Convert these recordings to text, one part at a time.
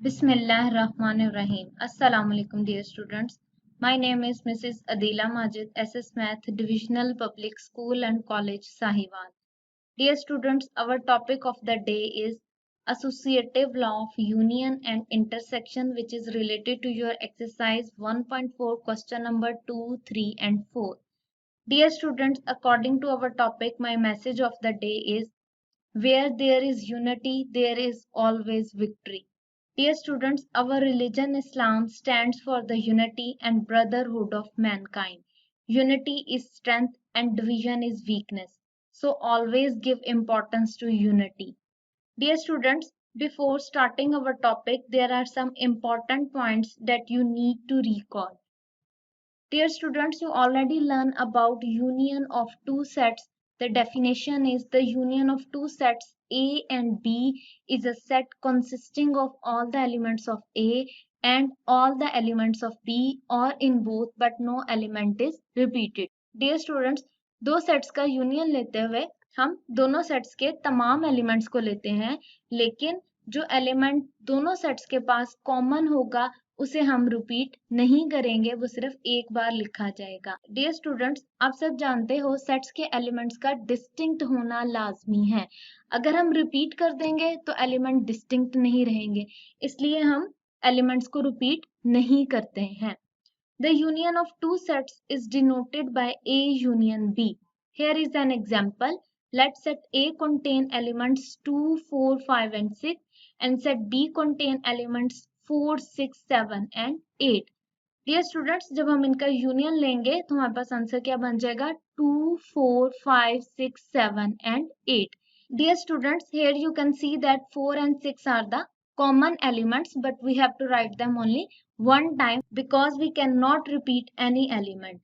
Bismillahirrahmanirrahim. Assalamu alaikum dear students. My name is Mrs. Adeela Majid, SS Math, Divisional Public School and College, Sahiwal. Dear students, our topic of the day is Associative Law of Union and Intersection, which is related to your exercise 1.4 question number 2, 3 and 4. Dear students, according to our topic, my message of the day is where there is unity, there is always victory. Dear students, our religion Islam stands for the unity and brotherhood of mankind. Unity is strength and division is weakness. So always give importance to unity. Dear students, before starting our topic, there are some important points that you need to recall. Dear students, you already learn about union of two sets. The definition is the union of two sets A and B is a set consisting of all the elements of A and all the elements of B or in both but no element is repeated. Dear students, दो sets का union लेते हुए हम दोनों sets के तमाम elements को लेते हैं, लेकिन जो एलिमेंट दोनों सेट्स के पास कॉमन होगा उसे हम रिपीट नहीं करेंगे, वो सिर्फ एक बार लिखा जाएगा. डियर स्टूडेंट्स, आप सब जानते हो सेट्स के एलिमेंट्स का डिस्टिंक्ट होना लाजमी है. अगर हम रिपीट कर देंगे तो एलिमेंट डिस्टिंक्ट नहीं रहेंगे, इसलिए हम एलिमेंट्स को रिपीट नहीं करते हैं. The union of two sets is denoted by A union B. Here is an example. Let set A contain elements 2, 4, 5 and 6 and set B contain elements 4, 6, 7 and 8. Dear students, जब हम इनका union लेंगे तो हमारे पास answer क्या बन जाएगा 2, 4, 5, 6, 7 and 8. Dear students, here you can see that 4 and 6 are the common elements, but we have to write them only one time because we cannot repeat any element.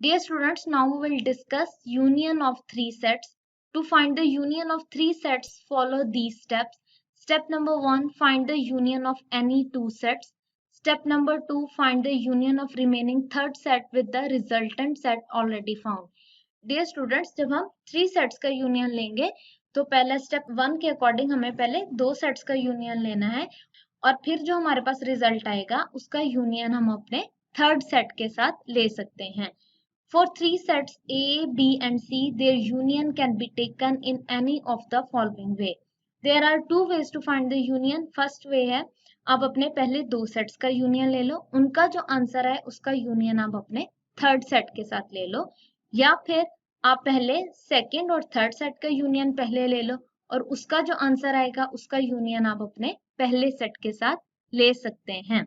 Dear students, now we will discuss union of three sets. To find the union of three sets, follow these steps. Step number 1, find the union of any two sets. Step number 2, find the union of remaining third set with the resultant set already found. Dear students, जब हम three sets का union लेंगे तो पहला step 1 के according हमें पहले दो सेट्स का यूनियन लेना है और फिर जो हमारे पास रिजल्ट आएगा उसका यूनियन हम अपने थर्ड सेट के साथ ले सकते हैं. For three sets A, B and C, their union can be taken in any of the following way. There are two ways to find the union. First way है आप अपने पहले दो सेट्स का यूनियन ले लो, उनका जो आंसर है उसका यूनियन आप अपने थर्ड सेट के साथ ले लो, या फिर आप पहले सेकेंड और थर्ड सेट का यूनियन पहले ले लो और उसका जो आंसर आएगा उसका यूनियन आप अपने पहले सेट के साथ ले सकते हैं.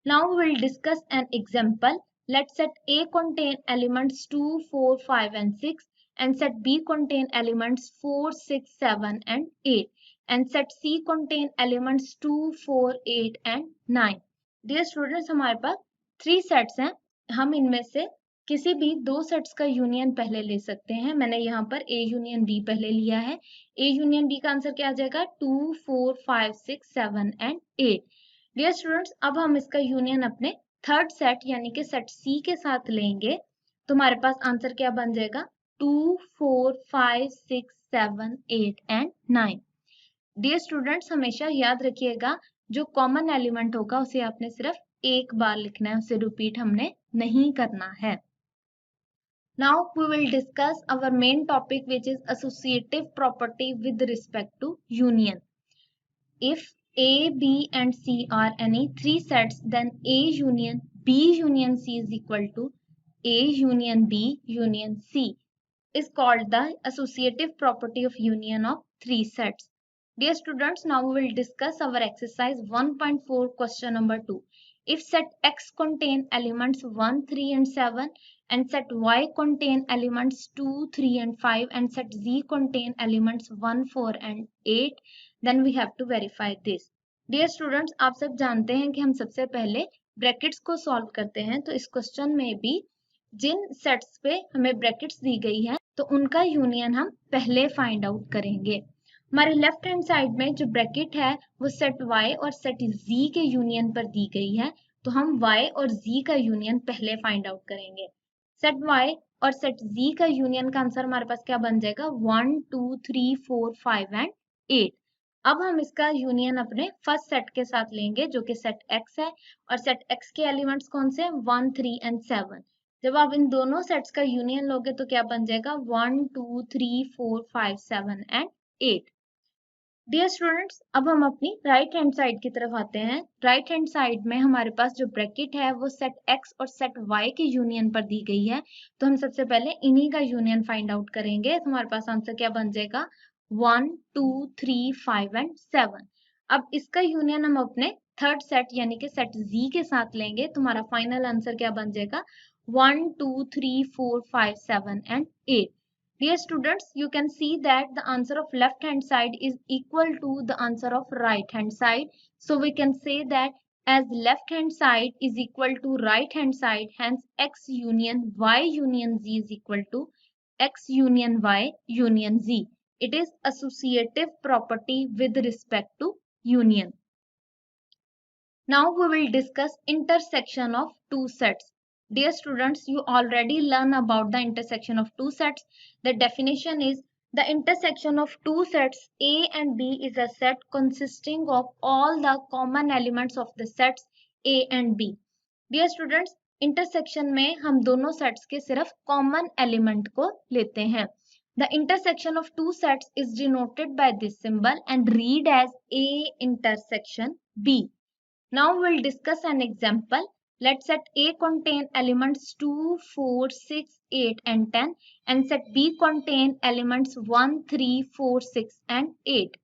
Now we will discuss an example. Let set A contain elements 2, 4, 5 and 6 and set B contain elements 4, 6, 7 and 8 and set C contain elements 2, 4, 8 and 9. Dear students, हमारे पास थ्री सेट्स हैं, हम इनमें से किसी भी दो सेट्स का यूनियन पहले ले सकते हैं. मैंने यहाँ पर A यूनियन B पहले लिया है. A यूनियन B का आंसर क्या आ जाएगा 2, 4, 5, 6, 7 and 8. डियर स्टूडेंट्स, अब हम इसका यूनियन अपने थर्ड सेट यानी कि सेट C के साथ लेंगे तो हमारे पास आंसर क्या बन जाएगा 2, 4, 5, 6, 7, 8 and 9. डियर स्टूडेंट्स, हमेशा याद रखिएगा जो कॉमन एलिमेंट होगा उसे आपने सिर्फ एक बार लिखना है, उसे रिपीट हमने नहीं करना है. Now we will discuss our main topic, which is associative property with respect to union. If A, B and C are any three sets, then A union B union C is equal to A union B union C is called the associative property of union of three sets. Dear students, now we will discuss our exercise 1.4 question number 2. If set X contain elements 1, 3 and 7 and set Y contain elements 2, 3 and 5 and set Z contain elements 1, 4 and 8, then we have to verify this. Dear students, आप सब जानते हैं कि हम सबसे पहले brackets को solve करते हैं, तो इस क्वेश्चन में भी जिन सेट्स पे हमें ब्रैकेट्स दी गई है तो उनका यूनियन हम पहले फाइंड आउट करेंगे. हमारे लेफ्ट हैंड साइड में जो ब्रैकेट है वो सेट Y और सेट Z के यूनियन पर दी गई है, तो हम Y और Z का यूनियन पहले फाइंड आउट करेंगे. सेट Y और सेट Z का यूनियन का आंसर हमारे पास क्या बन जाएगा 1, 2, 3, 4, 5 एंड 8. अब हम इसका यूनियन अपने फर्स्ट सेट के साथ लेंगे जो कि सेट एक्स है, और सेट एक्स के एलिमेंट्स कौन से हैं? 1, 3 एंड 7। जब आप इन दोनों सेट्स का यूनियन लोगे तो क्या बन जाएगा? 1, 2, 3, 4, 5, 7 एंड 8। डियर स्टूडेंट्स, अब हम अपनी राइट हैंड साइड की तरफ आते हैं। राइट हैंड साइड में हमारे पास जो ब्रैकेट है वो सेट x और सेट y के यूनियन पर दी गई है, तो हम सबसे पहले इन्हीं का यूनियन फाइंड आउट करेंगे। तो हमारे पास आंसर क्या बन जाएगा? 1, 2, 3, 5 एंड 7। अब इसका यूनियन हम अपने थर्ड सेट यानी कि सेट z के साथ लेंगे, तो हमारा फाइनल आंसर क्या बन जाएगा? 1, 2, 3, 4, 5, 7 and 8. Dear students, you can see that the answer of left hand side is equal to the answer of right hand side. So we can say that as left hand side is equal to right hand side, hence x union y union z is equal to x union y union z. It is associative property with respect to union. Now we will discuss intersection of two sets. Dear students, you already learn about the intersection of two sets. The definition is the intersection of two sets A and B is a set consisting of all the common elements of the sets A and B. Dear students, intersection में हम दोनों sets के सिर्फ common element को लेते हैं. The intersection of two sets is denoted by this symbol and read as A intersection B. Now we'll discuss an example. Let set A contain elements 2, 4, 6, 8 and 10 and set B contain elements 1, 3, 4, 6 and 8.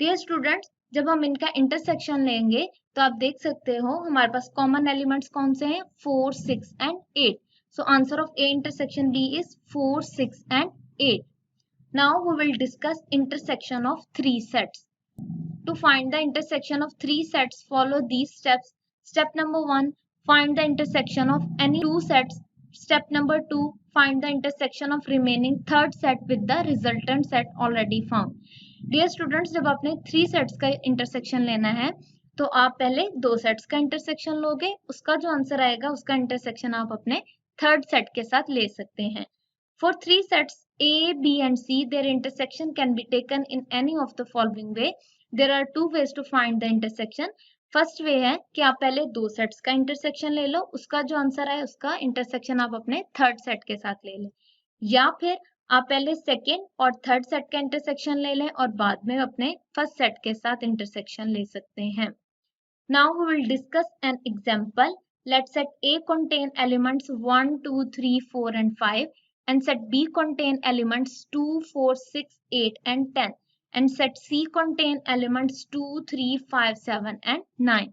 Dear students, जब हम इनका intersection लेंगे तो आप देख सकते हो हमारे पास कॉमन एलिमेंट्स कौन से हैं? 4, 6 and 8. So answer of A intersection B is 4, 6 and 8. Now we will discuss intersection of three sets. To find the intersection of three sets, follow these steps. Step number 1, find the intersection of any two sets. Step number 2, find the intersection of remaining third set with the resultant set already found. Dear students, जब आपने three sets का intersection लेना है तो आप पहले दो sets का intersection लोगे, उसका जो आंसर आएगा उसका intersection आप अपने third set के साथ ले सकते हैं. For three sets A, B and C, their intersection can be taken in any of the following way. There are two ways to find the intersection. First way है कि आप पहले दो सेट्स का इंटरसेक्शन ले लो, उसका जो आंसर है उसका इंटरसेक्शन आप अपने थर्ड सेट के साथ ले लें, या फिर आप पहले सेकेंड और थर्ड सेट का इंटरसेक्शन ले लें और बाद में अपने फर्स्ट सेट के साथ इंटरसेक्शन ले सकते हैं. Now we will discuss an example. Let set A contain elements 1, 2, 3, 4 and 5 and set B contain elements 2, 4, 6, 8 and 10. And set C contain elements 2, 3, 5, 7 and 9.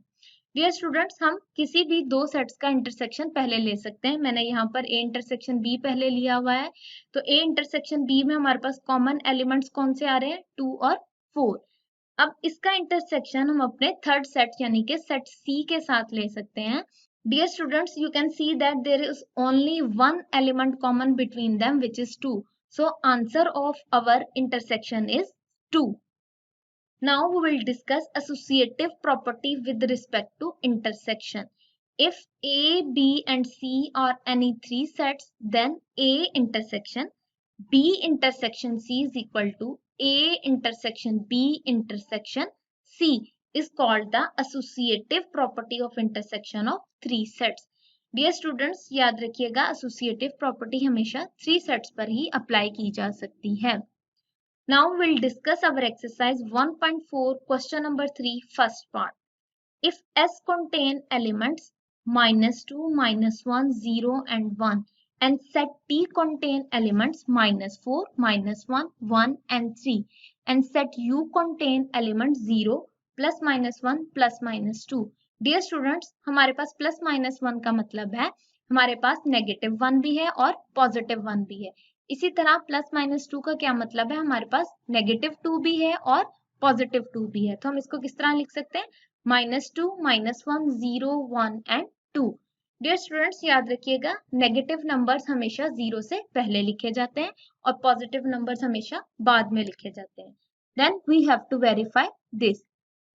Dear students, हम किसी भी दो सेट्स का इंटरसेक्शन पहले ले सकते हैं. मैंने यहाँ पर A इंटरसेक्शन B पहले लिया हुआ है, तो A इंटरसेक्शन B में हमारे पास कॉमन एलिमेंट्स कौन से आ रहे हैं? 2 और 4. अब इसका इंटरसेक्शन हम अपने थर्ड सेट यानी कि सेट C के साथ ले सकते हैं. Dear students, you can see that there is only one element common between them, which is 2. So answer of our intersection is 2. Now we will discuss associative property with respect to intersection. If A, B and C are any three sets, then A intersection B intersection C is equal to A intersection B intersection C is called the associative property of intersection of three sets. Dear students, याद रखिएगा associative property हमेशा three sets पर ही apply की जा सकती है. Now we'll discuss our exercise 1.4 question number 3 first part. If S contain elements -2, -1, 0 and 1 and set T contain elements -4, -1, 1 and 3 and set U contain elements 0, +-1, +-2. Dear students, हमारे पास +-1 का मतलब है हमारे पास -1 भी है और +1 भी है. इसी तरह +-2 का क्या मतलब है? हमारे पास -2 भी है और +2 भी है. तो हम इसको किस तरह लिख सकते हैं? -2, -1, 0, 1 and 2. डियर स्टूडेंट्स, याद रखिएगा नेगेटिव नंबर्स हमेशा 0 से पहले लिखे जाते हैं और पॉजिटिव नंबर्स हमेशा बाद में लिखे जाते हैं. Then we have to verify this.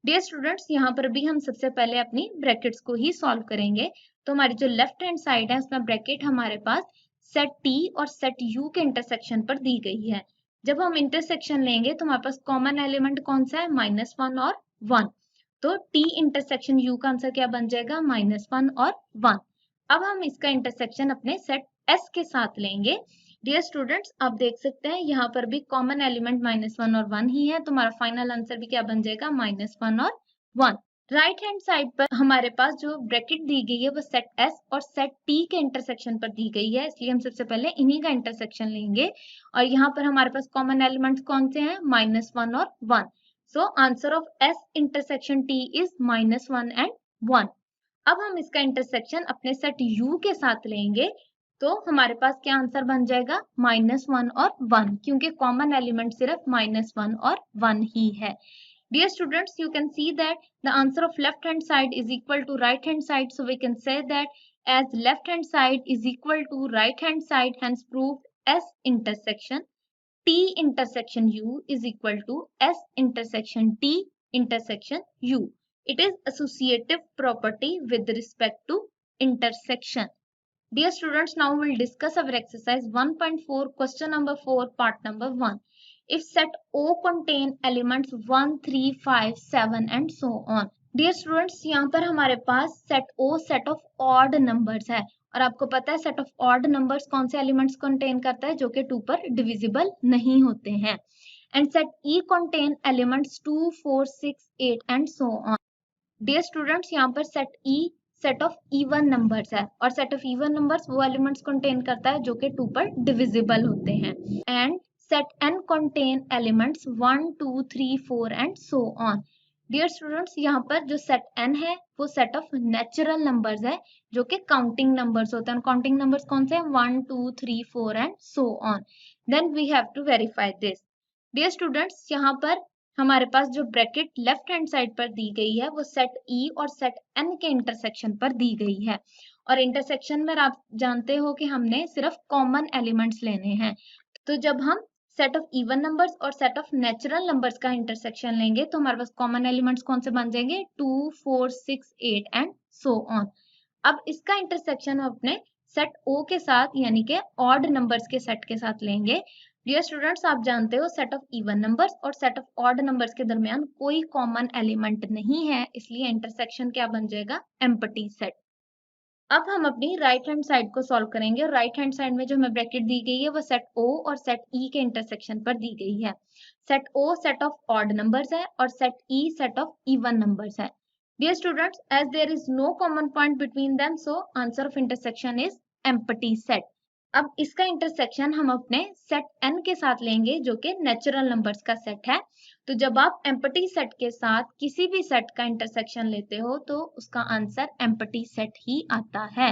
Dear students, यहाँ पर भी हम सबसे पहले अपनी ब्रैकेट्स को ही सॉल्व करेंगे. तो हमारी जो लेफ्ट हैंड साइड है उसमें ब्रैकेट हमारे पास सेट टी और सेट यू के इंटरसेक्शन पर दी गई है. जब हम इंटरसेक्शन लेंगे तो हमारे पास कॉमन एलिमेंट कौन सा है, -1 और 1। तो टी इंटरसेक्शन यू का आंसर क्या बन जाएगा, -1 और 1। अब हम इसका इंटरसेक्शन अपने सेट एस के साथ लेंगे। डियर स्टूडेंट्स, आप देख सकते हैं यहाँ पर भी कॉमन एलिमेंट -1 और 1 ही है, तो हमारा फाइनल आंसर भी क्या बन जाएगा, -1 और 1। राइट हैंड साइड पर हमारे पास जो ब्रैकेट दी गई है वो सेट एस और सेट टी के इंटरसेक्शन पर दी गई है, इसलिए हम सबसे पहले इन्हीं का इंटरसेक्शन लेंगे। और यहाँ पर हमारे पास कॉमन एलिमेंट्स कौन से हैं, -1 और 1। So answer of S intersection T is -1 and 1। अब हम इसका इंटरसेक्शन अपने सेट U के साथ लेंगे, तो हमारे पास क्या आंसर बन जाएगा, -1 और 1, क्योंकि कॉमन एलिमेंट सिर्फ -1 और 1 ही है। Dear students, you can see that the answer of left hand side is equal to right hand side. So we can say that as left hand side is equal to right hand side, hence proved S intersection T intersection U is equal to S intersection T intersection U. It is associative property with respect to intersection. Dear students, now we'll discuss our exercise 1.4, question number 4, part number 1. If set O contain elements 1, 3, 5, 7 and so on. Dear students, यहाँ पर हमारे पास set O set of odd numbers है, और आपको पता है set of odd numbers कौन से elements contain करता है, जो कि 2 पर divisible नहीं होते हैं. And set E contain elements 2, 4, 6, 8 and so on. Dear students, यहाँ पर set E set of even numbers है, और सेट ऑफ इवन नंबर्स वो एलिमेंट्स कंटेन करता है जो कि 2 पर डिविजिबल होते हैं। And set n contain elements 1, 2, 3, 4 and so on. Dear students, यहाँ पर जो सेट n है वो सेट ऑफ नेचुरल नंबर्स है, जो कि काउंटिंग नंबर्स होते हैं। काउंटिंग नंबर्स कौन से हैं, 1, 2, 3, 4 and so on. Then we have to verify this. Dear students, यहाँ पर हमारे पास जो ब्रैकेट लेफ्ट हैंड साइड पर दी गई है वो सेट E और सेट N के इंटरसेक्शन पर दी गई है, और इंटरसेक्शन में आप जानते हो कि हमने सिर्फ कॉमन एलिमेंट्स लेने हैं। तो जब हम सेट ऑफ इवन नंबर्स और सेट ऑफ नेचुरल नंबर्स का इंटरसेक्शन लेंगे तो हमारे पास कॉमन एलिमेंट्स कौन से बन जाएंगे, 2, 4, 6, 8 एंड सो ऑन। अब इसका इंटरसेक्शन हम अपने सेट O के साथ यानी कि ऑड नंबर्स के सेट के साथ लेंगे। डियर स्टूडेंट्स, आप जानते हो सेट ऑफ इवन नंबर्स और सेट ऑफ ऑड नंबर्स के दरमियान कोई कॉमन एलिमेंट नहीं है, इसलिए इंटरसेक्शन क्या बन जाएगा, एम्प्टी सेट। अब हम अपनी राइट हैंड साइड को सॉल्व करेंगे, और राइट हैंड साइड में जो हमें ब्रैकेट दी गई है वो सेट O और सेट E के इंटरसेक्शन पर दी गई है। Set O set of odd numbers है और set E set of even numbers है। Dear students, as there is no common point between them, so answer of intersection is empty set. अब इसका इंटरसेक्शन हम अपने सेट n के साथ लेंगे, जो कि नेचुरल नंबर्स का सेट है। तो जब आप एम्प्टी सेट के साथ किसी भी सेट का इंटरसेक्शन लेते हो तो उसका आंसर एम्प्टी सेट ही आता है,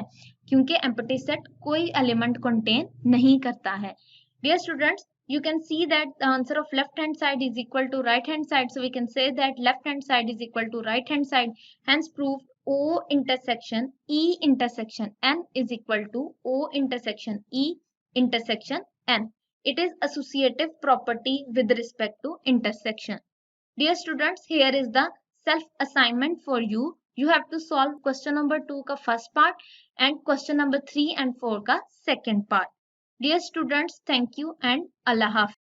क्योंकि एम्प्टी सेट कोई एलिमेंट कंटेन नहीं करता है। Dear students, you can see that the answer of left hand side is equal to right hand side, so we can say that left hand side is equal to right hand side, hence proved O intersection E intersection N is equal to O intersection E intersection N. It is associative property with respect to intersection. Dear students, here is the self assignment for you. You have to solve question number 2 का first part and question number 3 and 4 का second part. Dear students, thank you and Allah Hafiz.